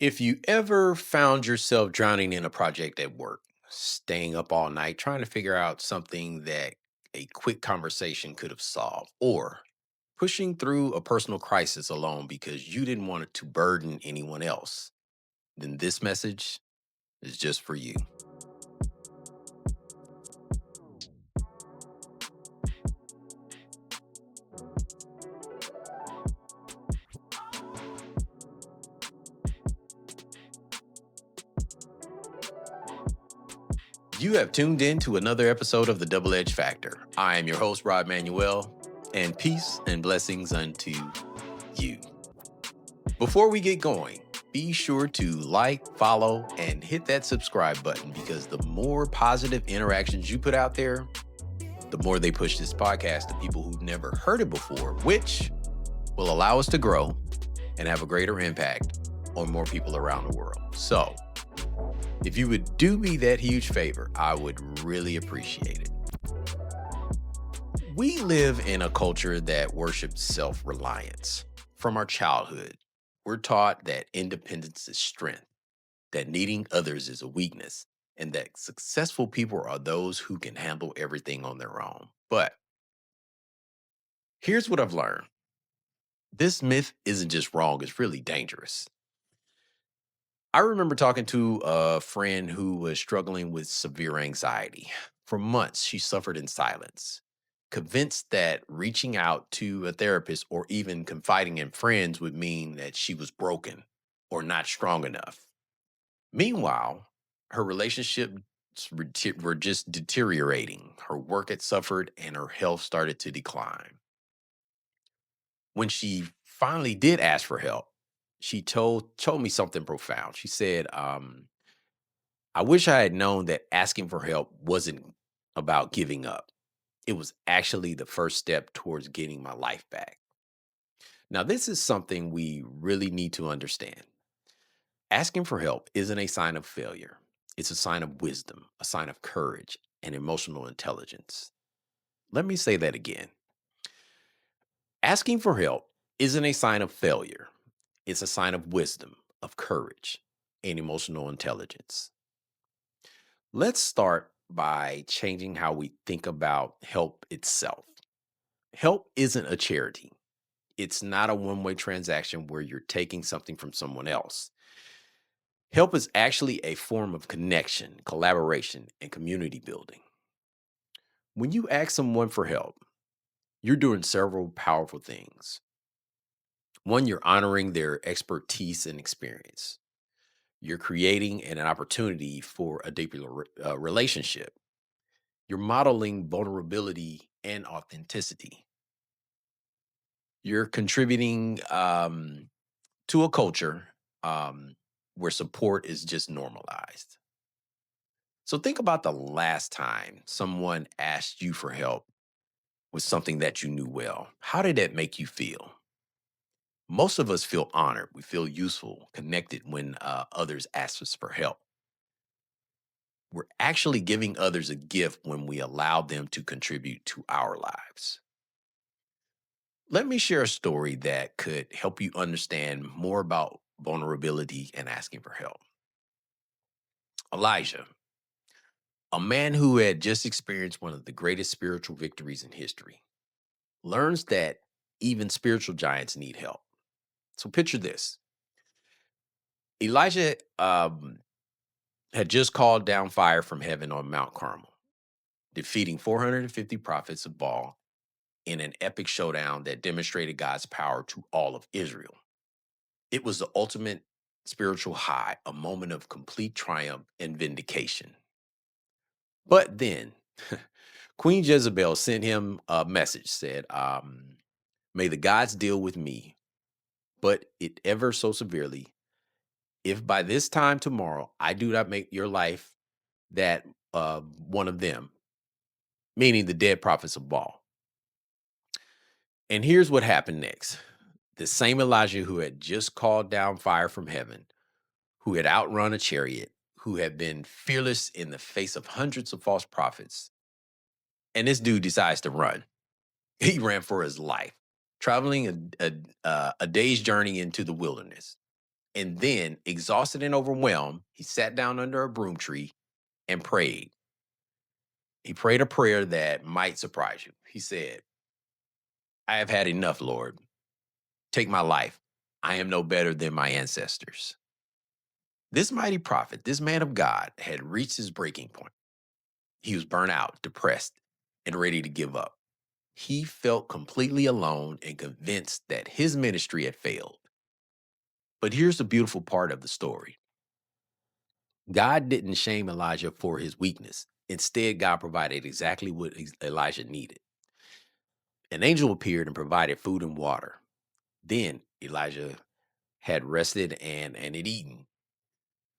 If you ever found yourself drowning in a project at work, staying up all night trying to figure out something that a quick conversation could have solved, or pushing through a personal crisis alone because you didn't want it to burden anyone else, then this message is just for you. You have tuned in to another episode of The Double Edge Factor. I am your host, Rod Manuel, and peace and blessings unto you. Before we get going, be sure to like, follow, and hit that subscribe button because the more positive interactions you put out there, the more they push this podcast to people who've never heard it before, which will allow us to grow and have a greater impact on more people around the world. So, if you would do me that huge favor, I would really appreciate it. We live in a culture that worships self-reliance. From our childhood, we're taught that independence is strength, that needing others is a weakness, and that successful people are those who can handle everything on their own. But here's what I've learned. This myth isn't just wrong, it's really dangerous. I remember talking to a friend who was struggling with severe anxiety. For months, she suffered in silence, convinced that reaching out to a therapist or even confiding in friends would mean that she was broken or not strong enough. Meanwhile, her relationships were just deteriorating. Her work had suffered and her health started to decline. When she finally did ask for help, she told me something profound. She said, I wish I had known that asking for help wasn't about giving up. It was actually the first step towards getting my life back. Now, this is something we really need to understand. Asking for help isn't a sign of failure, it's a sign of wisdom, a sign of courage, and emotional intelligence. Let me say that again. Asking for help isn't a sign of failure, it's a sign of wisdom, of courage, and emotional intelligence. Let's start by changing how we think about help itself. Help isn't a charity. It's not a one-way transaction where you're taking something from someone else. Help is actually a form of connection, collaboration, and community building. When you ask someone for help, you're doing several powerful things. One, you're honoring their expertise and experience. You're creating an opportunity for a deeper relationship. You're modeling vulnerability and authenticity. You're contributing to a culture where support is just normalized. So think about the last time someone asked you for help with something that you knew well. How did that make you feel? Most of us feel honored. We feel useful, connected when others ask us for help. We're actually giving others a gift when we allow them to contribute to our lives. Let me share a story that could help you understand more about vulnerability and asking for help. Elijah, a man who had just experienced one of the greatest spiritual victories in history, learns that even spiritual giants need help. So picture this. Elijah had just called down fire from heaven on Mount Carmel, defeating 450 prophets of Baal in an epic showdown that demonstrated God's power to all of Israel. It was the ultimate spiritual high, a moment of complete triumph and vindication. But then Queen Jezebel sent him a message, said, may the gods deal with me, but it ever so severely, if by this time tomorrow I do not make your life that one of them, meaning the dead prophets of Baal. And here's what happened next. The same Elijah who had just called down fire from heaven, who had outrun a chariot, who had been fearless in the face of hundreds of false prophets. And this dude decides to run. He ran for his life, traveling a day's journey into the wilderness. And then, exhausted and overwhelmed, he sat down under a broom tree and prayed. He prayed a prayer that might surprise you. He said, I have had enough, Lord. Take my life. I am no better than my ancestors. This mighty prophet, this man of God, had reached his breaking point. He was burnt out, depressed, and ready to give up. He felt completely alone and convinced that his ministry had failed. But here's the beautiful part of the story: God didn't shame Elijah for his weakness. Instead, God provided exactly what Elijah needed. An angel appeared and provided food and water. Then Elijah had rested and had eaten.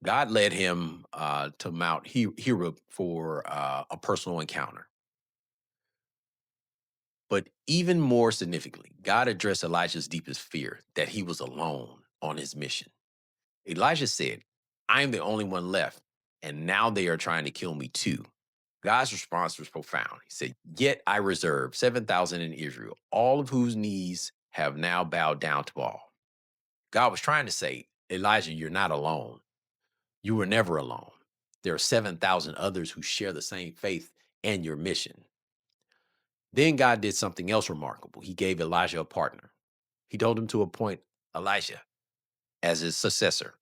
God led him to Mount Horeb for a personal encounter. But even more significantly, God addressed Elijah's deepest fear, that he was alone on his mission. Elijah said, I am the only one left, and now they are trying to kill me too. God's response was profound. He said, Yet I reserve 7,000 in Israel, all of whose knees have now bowed down to Baal. God was trying to say, Elijah, you're not alone. You were never alone. There are 7,000 others who share the same faith and your mission. Then God did something else remarkable. He gave Elijah a partner. He told him to appoint Elisha as his successor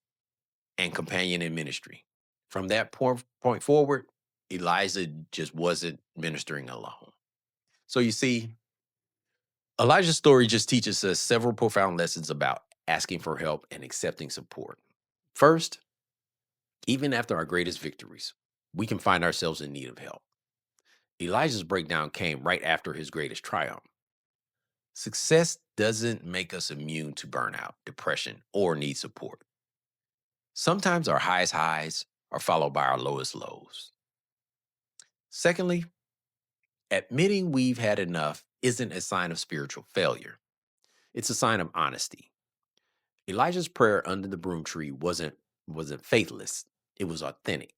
and companion in ministry. From that point forward, Elijah just wasn't ministering alone. So you see, Elijah's story just teaches us several profound lessons about asking for help and accepting support. First, even after our greatest victories, we can find ourselves in need of help. Elijah's breakdown came right after his greatest triumph. Success doesn't make us immune to burnout, depression, or need support. Sometimes our highest highs are followed by our lowest lows. Secondly, admitting we've had enough isn't a sign of spiritual failure. It's a sign of honesty. Elijah's prayer under the broom tree wasn't faithless. It was authentic.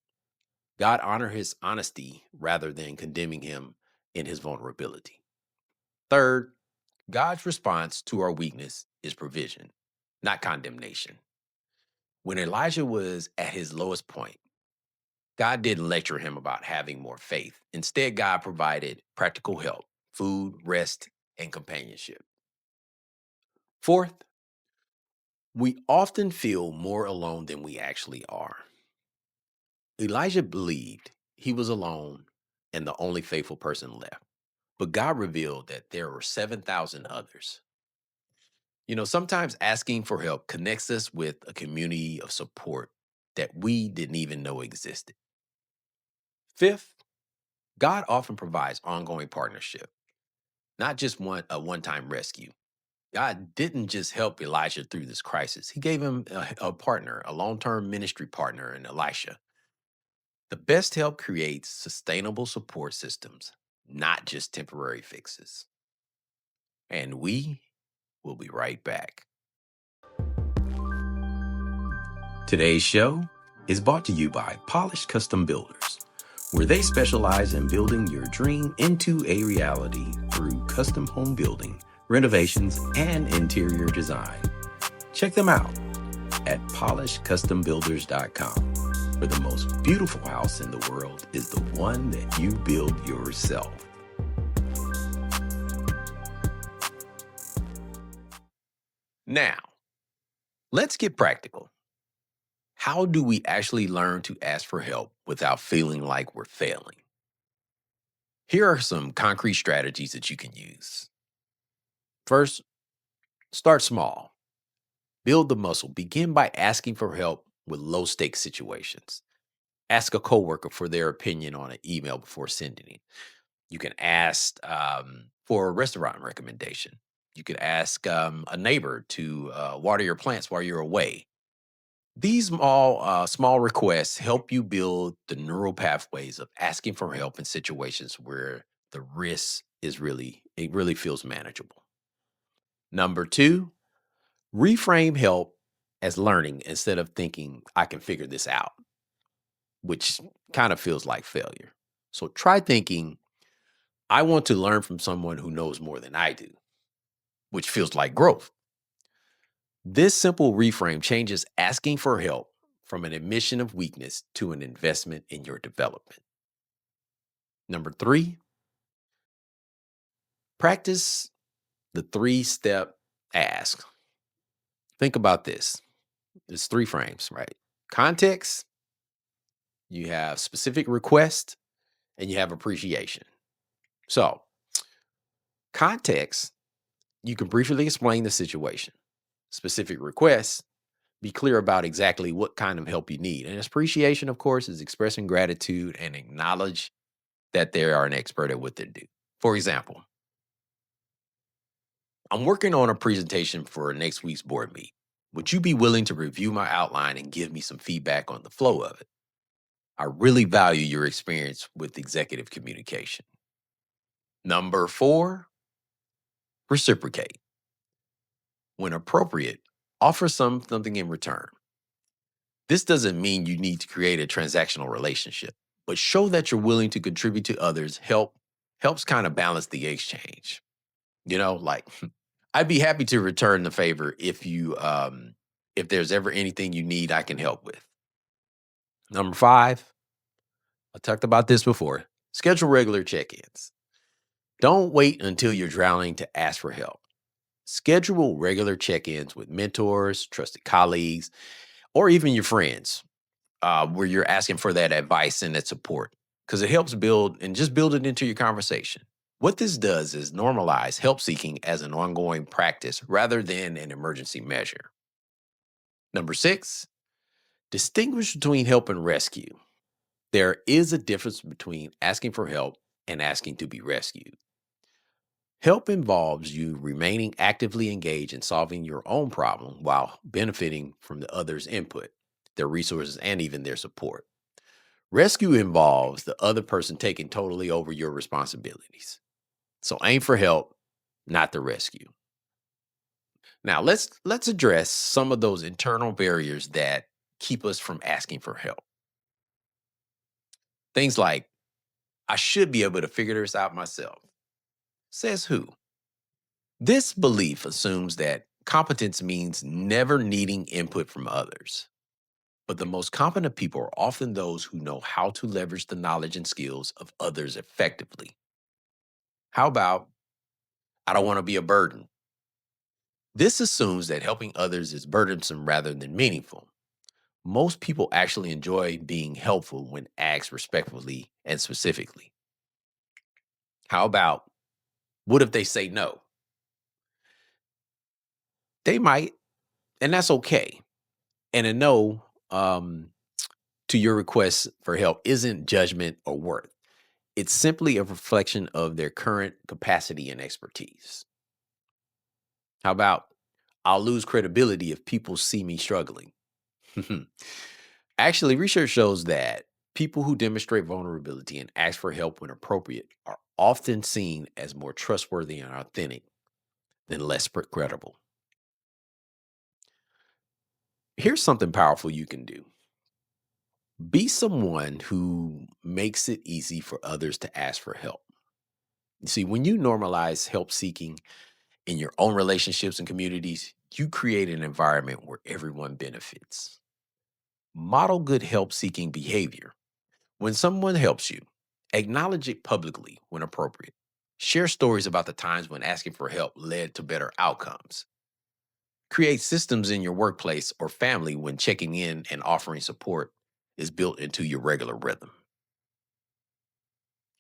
God honored his honesty rather than condemning him in his vulnerability. Third, God's response to our weakness is provision, not condemnation. When Elijah was at his lowest point, God didn't lecture him about having more faith. Instead, God provided practical help, food, rest, and companionship. Fourth, we often feel more alone than we actually are. Elijah believed he was alone and the only faithful person left, but God revealed that there were 7,000 others. Sometimes asking for help connects us with a community of support that we didn't even know existed. Fifth, God often provides ongoing partnership, not just a one-time rescue. God didn't just help Elijah through this crisis. He gave him a partner, a long-term ministry partner in Elisha. The best help creates sustainable support systems, not just temporary fixes. And we will be right back. Today's show is brought to you by Polished Custom Builders, where they specialize in building your dream into a reality through custom home building, renovations, and interior design. Check them out at polishedcustombuilders.com, where the most beautiful house in the world is the one that you build yourself. Now, let's get practical. How do we actually learn to ask for help without feeling like we're failing? Here are some concrete strategies that you can use. First, start small. Build the muscle. Begin by asking for help with low stakes situations. Ask a coworker for their opinion on an email before sending it. You can ask for a restaurant recommendation. You could ask a neighbor to water your plants while you're away. These small requests help you build the neural pathways of asking for help in situations where the risk it really feels manageable. Number two, reframe help as learning instead of thinking I can figure this out, which kind of feels like failure. So try thinking I want to learn from someone who knows more than I do, which feels like growth. This simple reframe changes asking for help from an admission of weakness to an investment in your development. Number three, practice the 3-step ask. Think about this. It's three frames, right? Context, you have specific request, and you have appreciation. So, context, you can briefly explain the situation. Specific requests, be clear about exactly what kind of help you need. And appreciation, of course, is expressing gratitude and acknowledge that they are an expert at what they do. For example, I'm working on a presentation for next week's board meet. Would you be willing to review my outline and give me some feedback on the flow of it? I really value your experience with executive communication. Number four, reciprocate. When appropriate, offer something in return. This doesn't mean you need to create a transactional relationship, but show that you're willing to contribute to others. Helps kind of balance the exchange. Like I'd be happy to return the favor if there's ever anything you need I can help with. Number five, I talked about this before. Schedule regular check-ins. Don't wait until you're drowning to ask for help. Schedule regular check-ins with mentors, trusted colleagues, or even your friends, where you're asking for that advice and that support, because it helps build it into your conversation. What this does is normalize help seeking as an ongoing practice rather than an emergency measure. Number six, distinguish between help and rescue. There is a difference between asking for help and asking to be rescued. Help involves you remaining actively engaged in solving your own problem while benefiting from the other's input, their resources, and even their support. Rescue involves the other person taking totally over your responsibilities. So aim for help, not the rescue. Now let's address some of those internal barriers that keep us from asking for help. Things like, I should be able to figure this out myself. Says who? This belief assumes that competence means never needing input from others. But the most competent people are often those who know how to leverage the knowledge and skills of others effectively. How about, I don't want to be a burden? This assumes that helping others is burdensome rather than meaningful. Most people actually enjoy being helpful when asked respectfully and specifically. How about, what if they say no? They might, and that's okay. And a no to your request for help isn't judgment or worth. It's simply a reflection of their current capacity and expertise. How about, I'll lose credibility if people see me struggling? Actually, research shows that people who demonstrate vulnerability and ask for help when appropriate are often seen as more trustworthy and authentic than less credible. Here's something powerful you can do. Be someone who makes it easy for others to ask for help. You see, when you normalize help seeking in your own relationships and communities, you create an environment where everyone benefits. Model good help seeking behavior. When someone helps you, acknowledge it publicly when appropriate. Share stories about the times when asking for help led to better outcomes. Create systems in your workplace or family when checking in and offering support is built into your regular rhythm.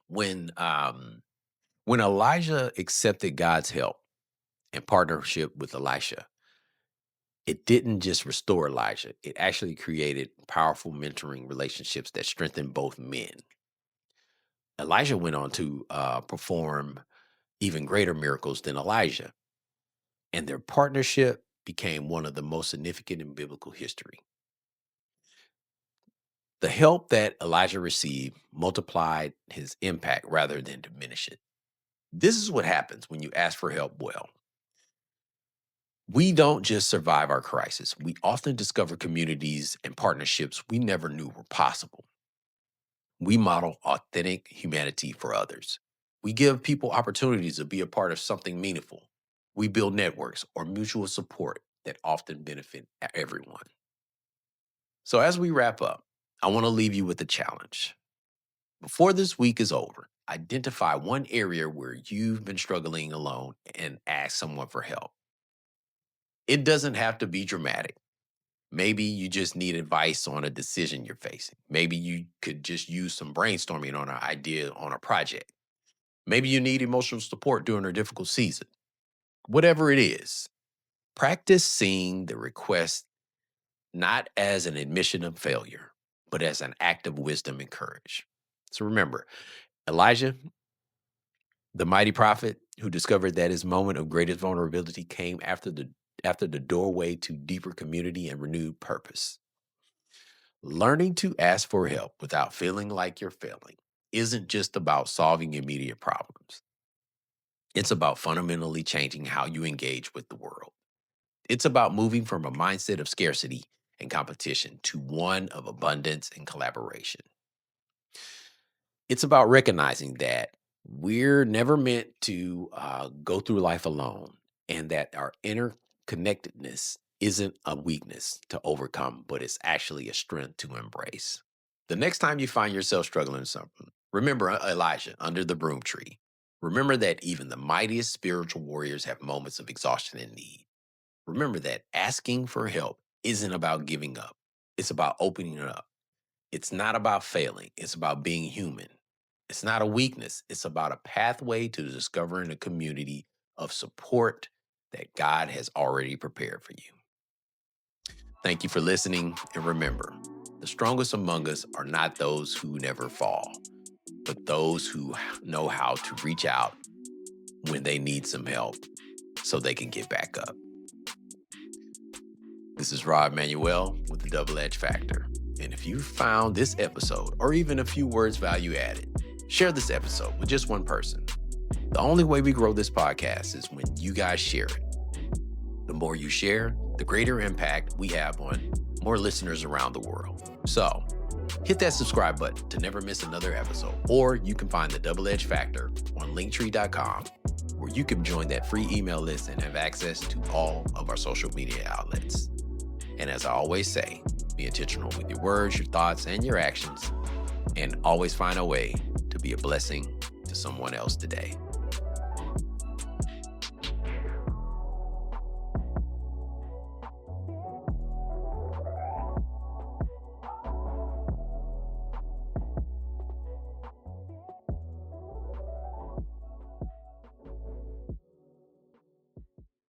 When um, when Elijah accepted God's help in partnership with Elisha, it didn't just restore Elijah; it actually created powerful mentoring relationships that strengthened both men. Elijah went on to perform even greater miracles than Elijah, and their partnership became one of the most significant in biblical history. The help that Elijah received multiplied his impact rather than diminish it. This is what happens when you ask for help well. We don't just survive our crisis, we often discover communities and partnerships we never knew were possible. We model authentic humanity for others. We give people opportunities to be a part of something meaningful. We build networks or mutual support that often benefit everyone. So, as we wrap up, I want to leave you with a challenge. Before this week is over, identify one area where you've been struggling alone and ask someone for help. It doesn't have to be dramatic. Maybe you just need advice on a decision you're facing. Maybe you could just use some brainstorming on an idea on a project. Maybe you need emotional support during a difficult season. Whatever it is, practice seeing the request not as an admission of failure, but as an act of wisdom and courage. So remember, Elijah, the mighty prophet who discovered that his moment of greatest vulnerability came after the doorway to deeper community and renewed purpose. Learning to ask for help without feeling like you're failing isn't just about solving immediate problems. It's about fundamentally changing how you engage with the world. It's about moving from a mindset of scarcity and competition to one of abundance and collaboration. It's about recognizing that we're never meant to go through life alone and that our interconnectedness isn't a weakness to overcome, but it's actually a strength to embrace. The next time you find yourself struggling with something, remember Elijah under the broom tree. Remember that even the mightiest spiritual warriors have moments of exhaustion and need. Remember that asking for help isn't about giving up, it's about opening it up. It's not about failing, it's about being human. It's not a weakness, it's about a pathway to discovering a community of support that God has already prepared for you. Thank you for listening, and remember, the strongest among us are not those who never fall, but those who know how to reach out when they need some help so they can get back up. This is Rob Manuel with the Double Edge Factor. And if you found this episode or even a few words value added, share this episode with just one person. The only way we grow this podcast is when you guys share it. The more you share, the greater impact we have on more listeners around the world. So hit that subscribe button to never miss another episode, or you can find the Double Edge Factor on linktree.com, where you can join that free email list and have access to all of our social media outlets. And as I always say, be intentional with your words, your thoughts, and your actions, and always find a way to be a blessing to someone else today.